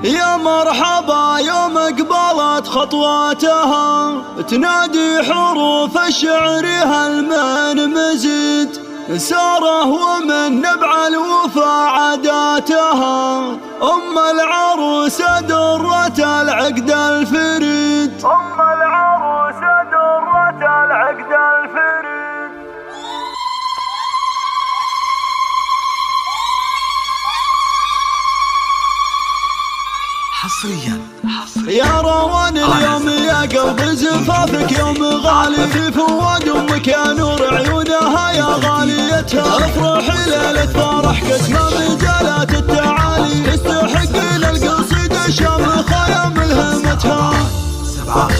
يا مرحبا يوم قبلت خطواتها تنادي حروف الشعر هل من مزيد ساره ومن نبع الوفا عاداتها أم العروسة درة العقد الفريد أم العروسة درة العقد الفريد. حصريا يا روان اليوم يا قلب زفافك يوم غالي في فواد امك يا نور عيونها يا غاليتها افرحي ليلة فرح كسمة مجالات التعالي تستحق للقصيدة شامخة يا ملهمتها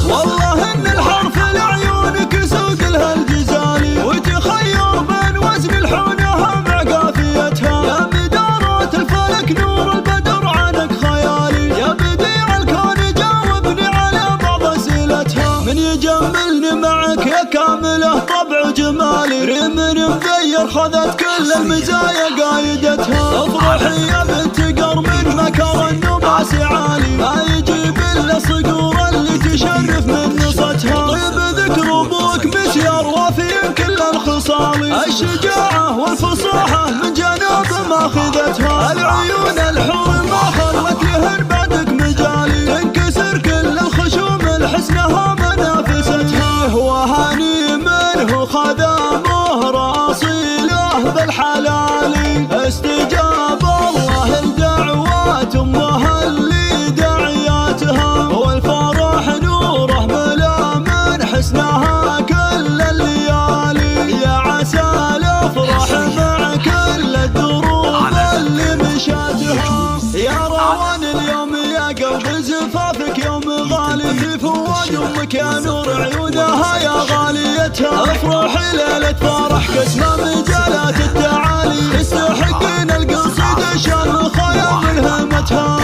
والله ان الحرف لعيونك سوق لها الجزالي وتخير بين وزن الحونها مع قافيتها يا مدارة الفلك نور البدر عنك خيالي يا بديع الكون جاوبني على بعض اسئلتها من يجملني معك يا كامله طبع جمالي ريم مغير خذت كل المزايا قايدتها افرحي يا بنت قر من مكر النباس عالي ما يجيب الا صقور اللي تشرف من نصتها طيب ذكر ابوك مسير وفي كل الخصال الشجاعه والفصاحه من جناب ماخذتها العيون الحور ما خلت لهن بعدك مجالي تنكسر كل الخشوم لحسنها منافستها وهاني منه خذامه راصيله بالحلال استجاب الله لدعوات امها اللي دعياتها والفرح نوره ملا من حسنها كل الليالي يا عسى الافراح مع كل الدروب اللي مشاتها يا روان اليوم يا قلب زفافك يوم غالي في فواد امك يا نور عيونها يا غاليتها افرحي ليلة فرح كسمة مجالات التعالي تستحقين القصيدة شامخة يا ملهمتها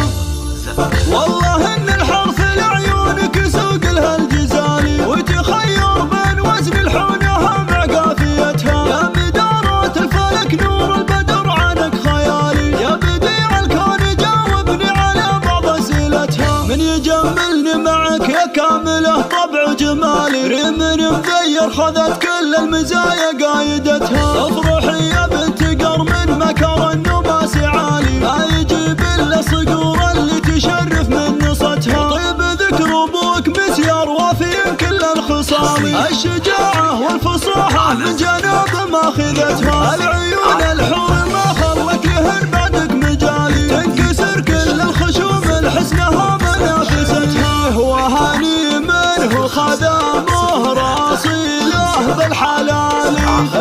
والله ان الحرف لعيونك سوق لها الجزالي وتخير بين وزن الحونها مع قافيتها يا مدارة الفلك نور البدر عنك خيالي يا بديع الكون جاوبني على بعض اسئلتها من يجملني معك يا كامله طبع جمالي ريم مغير خذت كل المزايا قايدتها افرحي يا بنت قر من مكر النباس عالي ما يجيب الا صقور اللي تشرف من نصتها طيب ذكر ابوك مسير وفي كل الخصال الشجاعه والفصاحه من جناب ماخذتها العيون الحور ما خلت لهن بعدك مجالي تنكسر كل الخشوم لحسنها منافستها وهاني منه خذامه راصيله بالحلال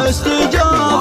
استجاب